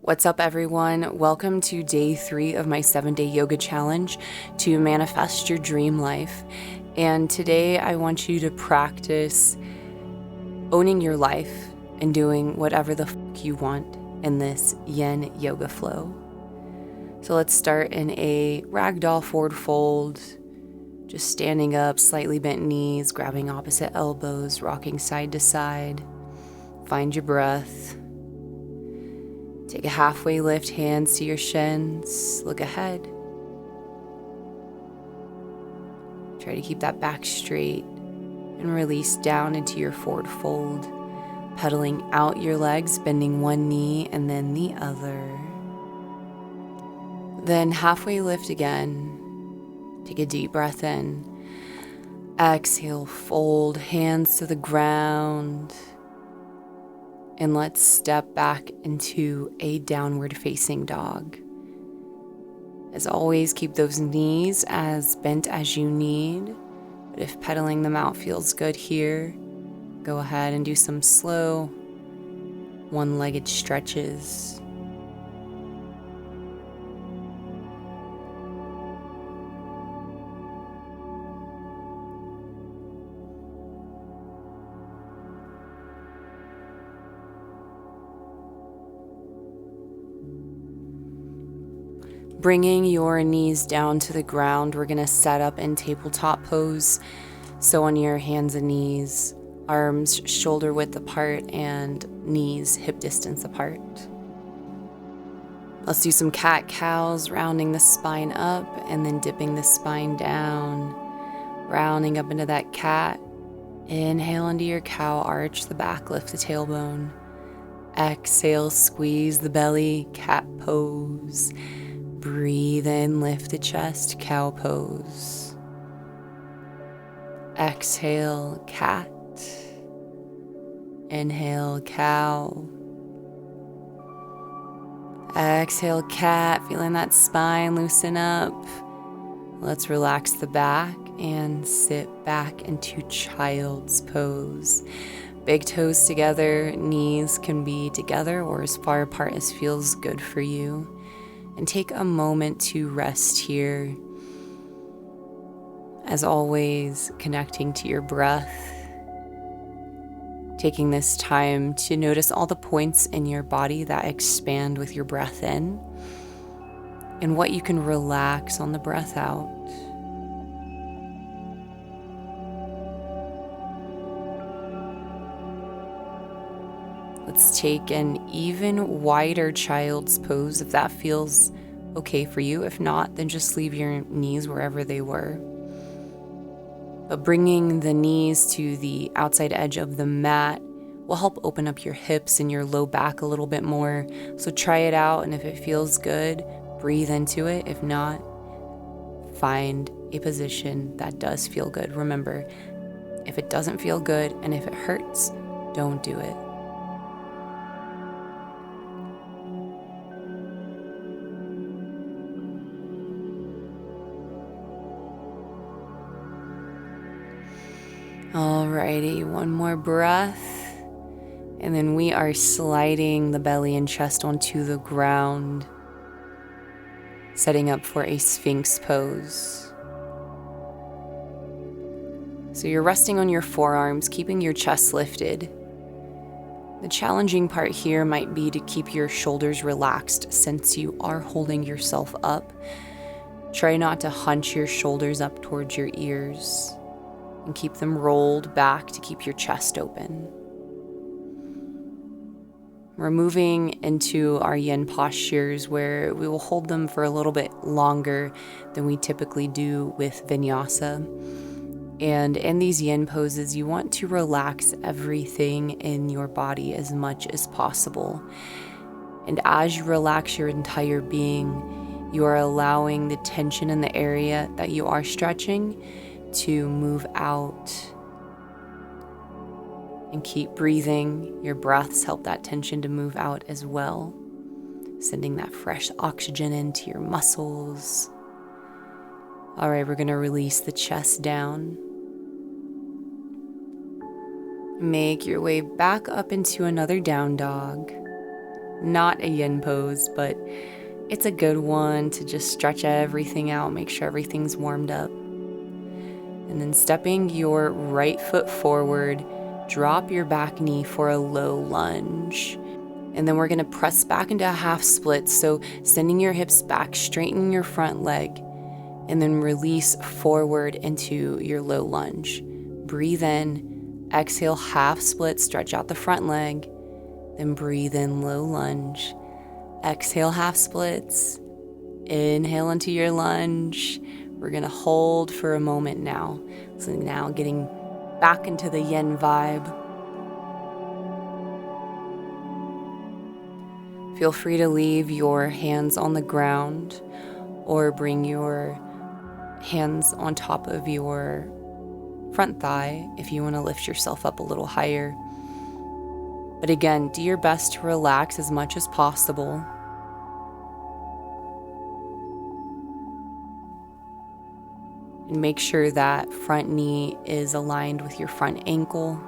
What's up, everyone? Welcome to day 3 of my 7-day yoga challenge to manifest your dream life. And today I want you to practice owning your life and doing whatever the fuck you want in this yin yoga flow. So let's start in a ragdoll forward fold, just standing up, slightly bent knees, grabbing opposite elbows, rocking side to side. Find your breath. Take a halfway lift, hands to your shins, look ahead. Try to keep that back straight and release down into your forward fold, pedaling out your legs, bending one knee and then the other. Then halfway lift again. Take a deep breath in. Exhale, fold, hands to the ground. And let's step back into a downward facing dog. As always, keep those knees as bent as you need. But if pedaling them out feels good here, go ahead and do some slow one-legged stretches. Bringing your knees down to the ground, we're going to set up in tabletop pose. So on your hands and knees, arms shoulder width apart and knees hip distance apart. Let's do some cat-cows, rounding the spine up and then dipping the spine down, rounding up into that cat. Inhale into your cow, arch the back, lift the tailbone. Exhale, squeeze the belly, cat pose. Breathe in, lift the chest, cow pose. Exhale, cat. Inhale, cow. Exhale, cat. Feeling that spine loosen up. Let's relax the back and sit back into child's pose. Big toes together, knees can be together or as far apart as feels good for you. And take a moment to rest here. As always, connecting to your breath. Taking this time to notice all the points in your body that expand with your breath in, and what you can relax on the breath out. Let's take an even wider child's pose if that feels okay for you. If not, then just leave your knees wherever they were. But bringing the knees to the outside edge of the mat will help open up your hips and your low back a little bit more. So try it out, and if it feels good, breathe into it. If not, find a position that does feel good. Remember, if it doesn't feel good and if it hurts, don't do it. Alrighty, one more breath. And then we are sliding the belly and chest onto the ground, setting up for a Sphinx pose. So you're resting on your forearms, keeping your chest lifted. The challenging part here might be to keep your shoulders relaxed since you are holding yourself up. Try not to hunch your shoulders up towards your ears. And keep them rolled back to keep your chest open. We're moving into our yin postures where we will hold them for a little bit longer than we typically do with vinyasa. And in these yin poses, you want to relax everything in your body as much as possible. And as you relax your entire being, you are allowing the tension in the area that you are stretching to move out. And keep breathing. Your breaths help that tension to move out as well, sending that fresh oxygen into your muscles. All right, we're going to release the chest down. Make your way back up into another down dog. Not a yin pose, but it's a good one to just stretch everything out, make sure everything's warmed up. And then stepping your right foot forward, drop your back knee for a low lunge. And then we're going to press back into a half split. So sending your hips back, straighten your front leg, and then release forward into your low lunge. Breathe in, exhale, half split, stretch out the front leg, then breathe in, low lunge. Exhale, half splits, inhale into your lunge. We're going to hold for a moment now. So now getting back into the yin vibe. Feel free to leave your hands on the ground or bring your hands on top of your front thigh if you want to lift yourself up a little higher. But again, do your best to relax as much as possible. And make sure that front knee is aligned with your front ankle.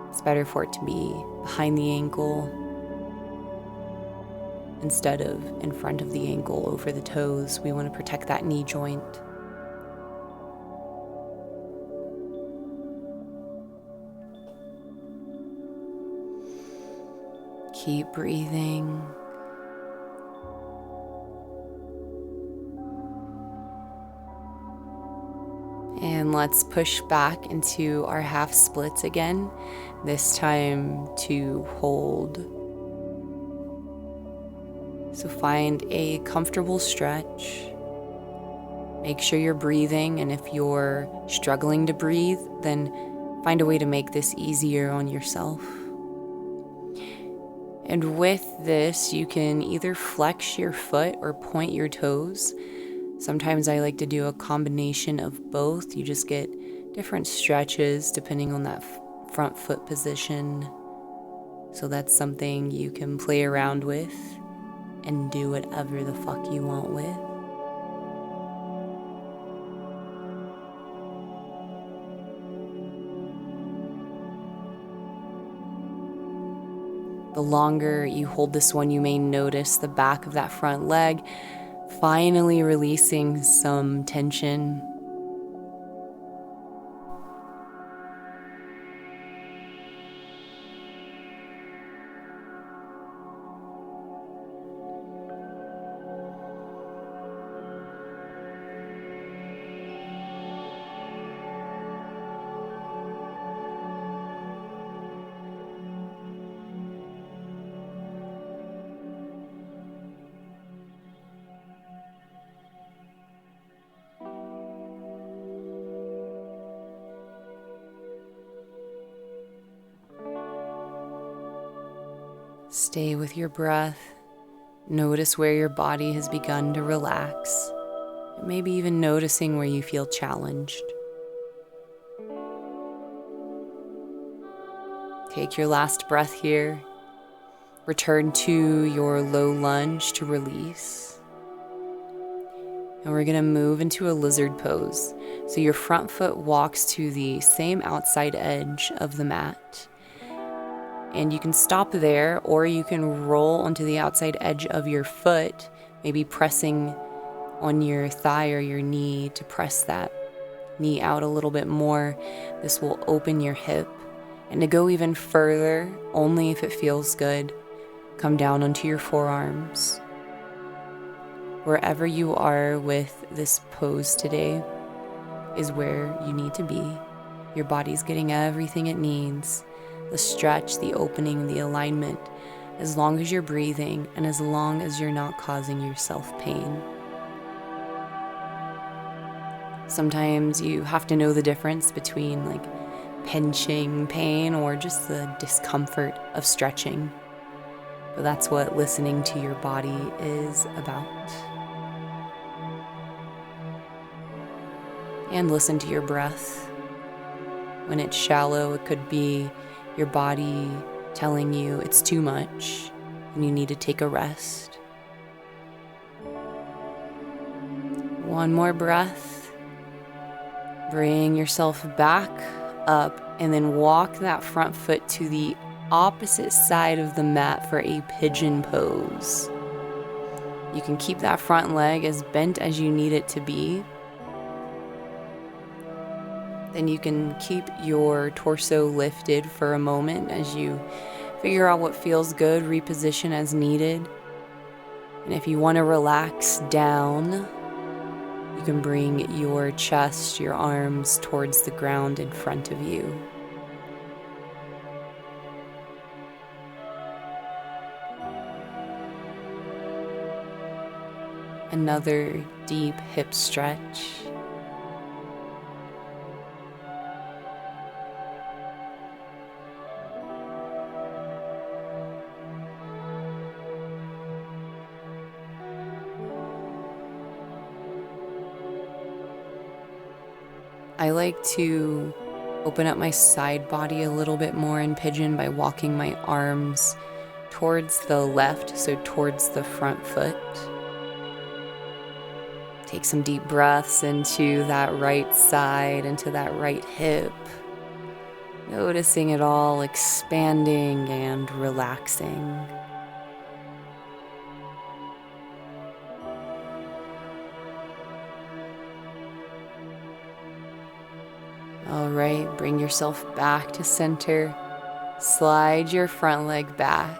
It's better for it to be behind the ankle instead of in front of the ankle over the toes. We want to protect that knee joint. Keep breathing. And let's push back into our half splits again, this time to hold. So find a comfortable stretch. Make sure you're breathing, and if you're struggling to breathe, then find a way to make this easier on yourself. And with this, you can either flex your foot or point your toes. Sometimes I like to do a combination of both. You just get different stretches depending on that front foot position. So that's something you can play around with and do whatever the fuck you want with. The longer you hold this one, you may notice the back of that front leg finally releasing some tension. Stay with your breath. Notice where your body has begun to relax. Maybe even noticing where you feel challenged. Take your last breath here. Return to your low lunge to release. And we're going to move into a lizard pose. So your front foot walks to the same outside edge of the mat. And you can stop there, or you can roll onto the outside edge of your foot, maybe pressing on your thigh or your knee to press that knee out a little bit more. This will open your hip. And to go even further, only if it feels good, come down onto your forearms. Wherever you are with this pose today is where you need to be. Your body's getting everything it needs. The stretch, the opening, the alignment, as long as you're breathing and as long as you're not causing yourself pain. Sometimes you have to know the difference between pinching pain or just the discomfort of stretching. But that's what listening to your body is about. And listen to your breath. When it's shallow, it could be your body telling you it's too much and you need to take a rest. One more breath. Bring yourself back up and then walk that front foot to the opposite side of the mat for a pigeon pose. You can keep that front leg as bent as you need it to be. Then you can keep your torso lifted for a moment as you figure out what feels good, reposition as needed. And if you want to relax down, you can bring your chest, your arms towards the ground in front of you. Another deep hip stretch. I like to open up my side body a little bit more in pigeon by walking my arms towards the left, so towards the front foot. Take some deep breaths into that right side, into that right hip. Noticing it all expanding and relaxing. All right, bring yourself back to center. Slide your front leg back.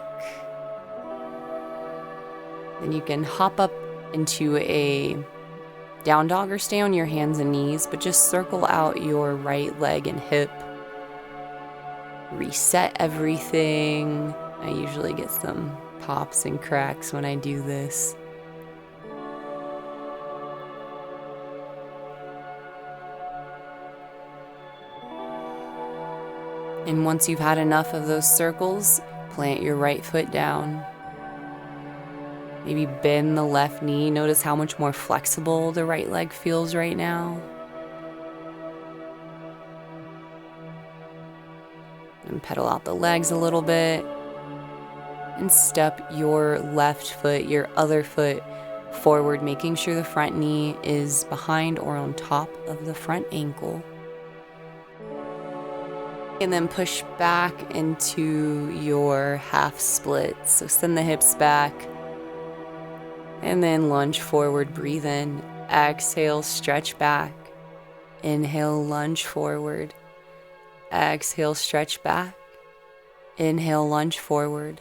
Then you can hop up into a down dog or stay on your hands and knees, but just circle out your right leg and hip. Reset everything. I usually get some pops and cracks when I do this. And once you've had enough of those circles, plant your right foot down. Maybe bend the left knee. Notice how much more flexible the right leg feels right now. And pedal out the legs a little bit. And step your left foot, your other foot forward, making sure the front knee is behind or on top of the front ankle. And then push back into your half split. So send the hips back. And then lunge forward, breathe in. Exhale, stretch back. Inhale, lunge forward. Exhale, stretch back. Inhale, lunge forward.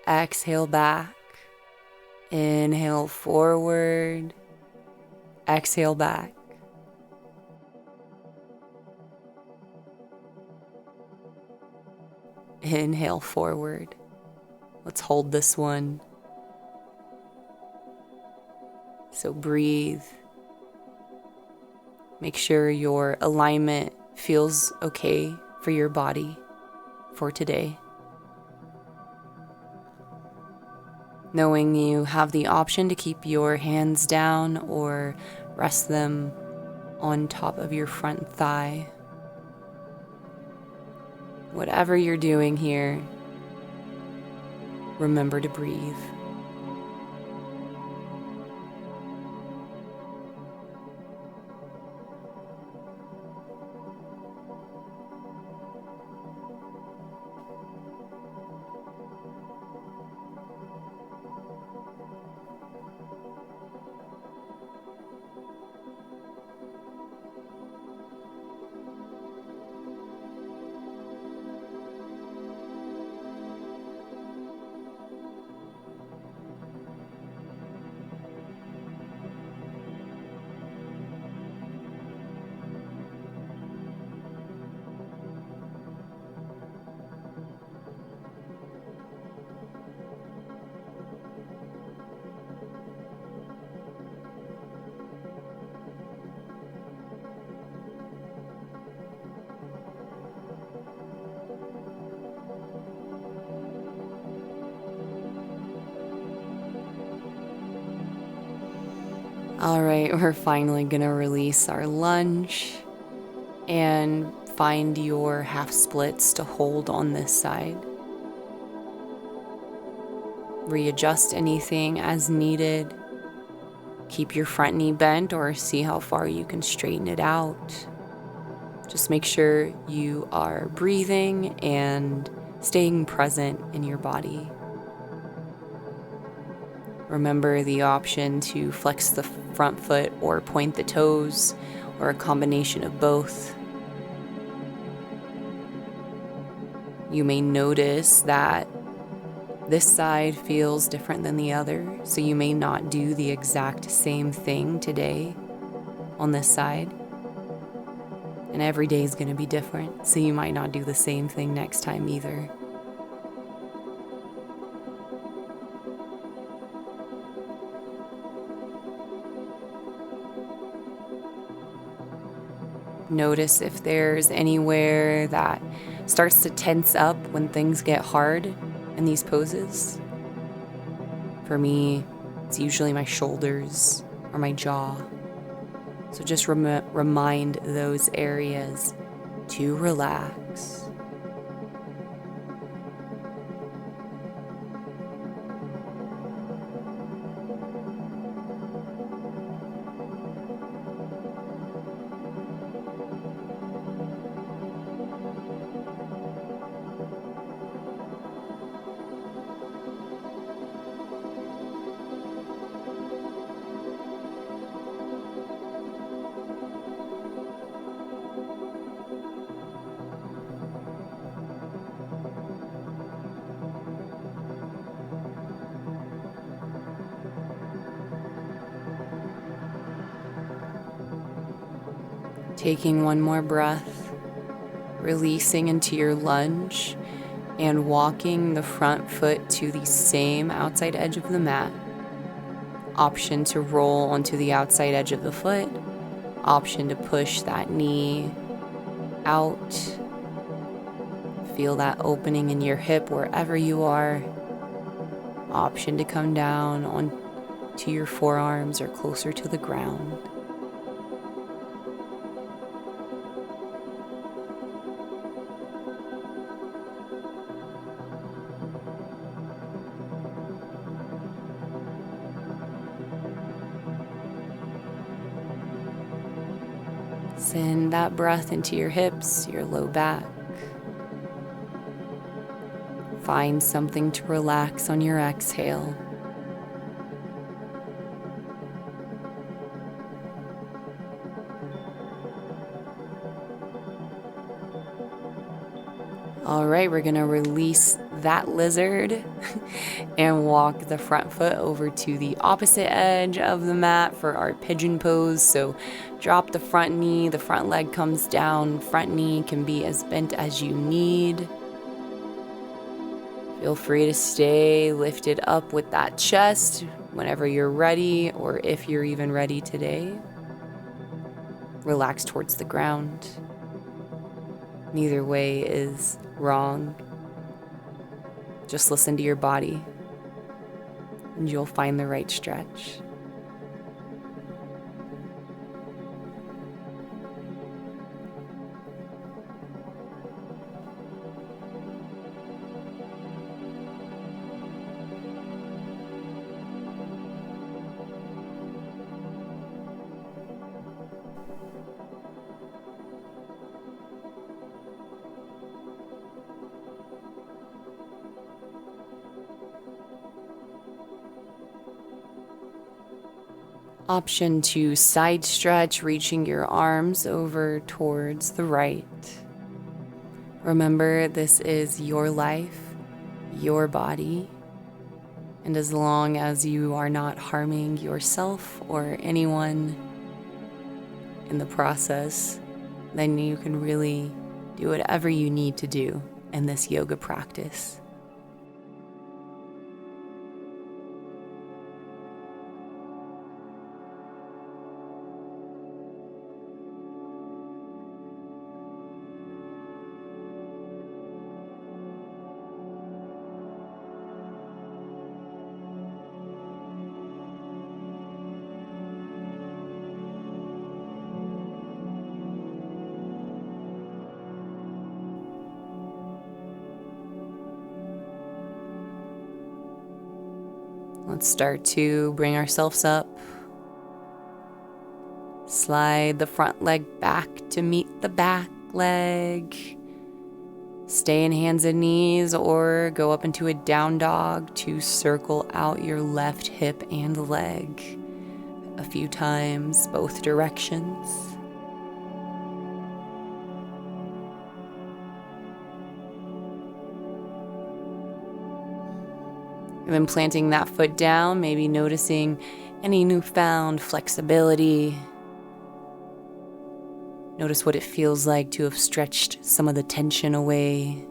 Exhale, back. Inhale, forward. Exhale, back. Inhale, forward. Let's hold this one. So breathe. Make sure your alignment feels okay for your body for today. Knowing you have the option to keep your hands down or rest them on top of your front thigh. Whatever you're doing here, remember to breathe. All right, we're finally gonna release our lunge and find your half splits to hold on this side. Readjust anything as needed. Keep your front knee bent or see how far you can straighten it out. Just make sure you are breathing and staying present in your body. Remember the option to flex the front foot or point the toes, or a combination of both. You may notice that this side feels different than the other, so you may not do the exact same thing today on this side. And every day is going to be different, so you might not do the same thing next time either. Notice if there's anywhere that starts to tense up when things get hard in these poses. For me, it's usually my shoulders or my jaw. So just remind those areas to relax. Taking one more breath, releasing into your lunge and walking the front foot to the same outside edge of the mat. Option to roll onto the outside edge of the foot. Option to push that knee out. Feel that opening in your hip wherever you are. Option to come down onto your forearms or closer to the ground. Send that breath into your hips, your low back. Find something to relax on your exhale. All right, we're gonna release that lizard and walk the front foot over to the opposite edge of the mat for our pigeon pose. So drop the front knee, the front leg comes down, front knee can be as bent as you need. Feel free to stay lifted up with that chest whenever you're ready, or if you're even ready today. Relax towards the ground. Neither way is wrong. Just listen to your body, and you'll find the right stretch. Option to side stretch, reaching your arms over towards the right. Remember, this is your life, your body, and as long as you are not harming yourself or anyone in the process, then you can really do whatever you need to do in this yoga practice. Let's start to bring ourselves up. Slide the front leg back to meet the back leg. Stay in hands and knees or go up into a down dog to circle out your left hip and leg a few times, both directions. And then planting that foot down, maybe noticing any newfound flexibility. Notice what it feels like to have stretched some of the tension away.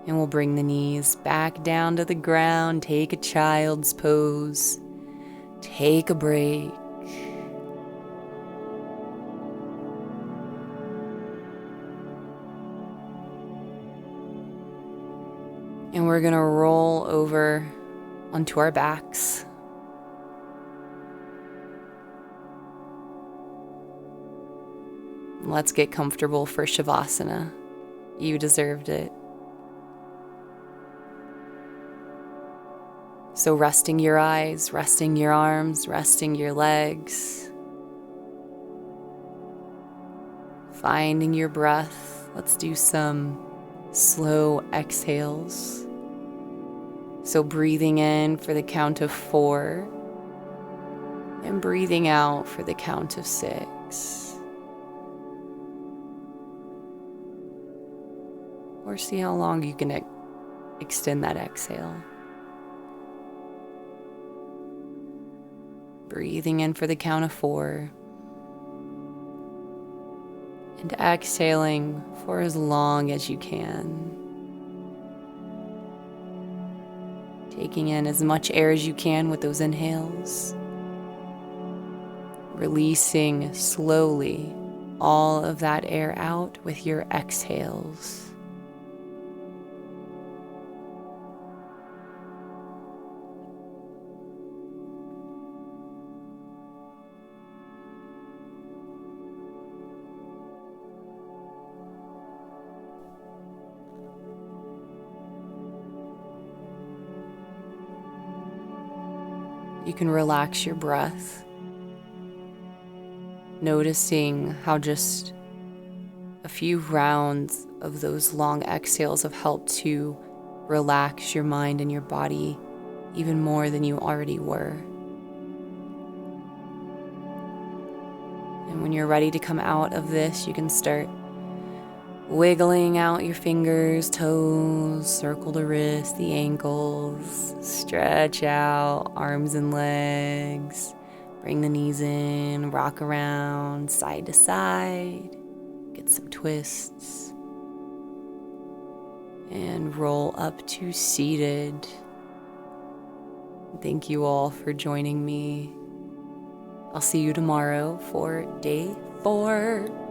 And we'll bring the knees back down to the ground. Take a child's pose. Take a break. And we're going to roll over onto our backs. Let's get comfortable for Shavasana. You deserved it. So resting your eyes, resting your arms, resting your legs. Finding your breath. Let's do some slow exhales. So breathing in for the count of 4 and breathing out for the count of 6. Or see how long you can extend that exhale. Breathing in for the count of 4 and exhaling for as long as you can. Taking in as much air as you can with those inhales. Releasing slowly all of that air out with your exhales. You can relax your breath, noticing how just a few rounds of those long exhales have helped to relax your mind and your body even more than you already were. And when you're ready to come out of this, you can start wiggling out your fingers, toes, circle the wrists, the ankles, stretch out arms and legs, bring the knees in, rock around side to side, get some twists, and roll up to seated. Thank you all for joining me. I'll see you tomorrow for day 4.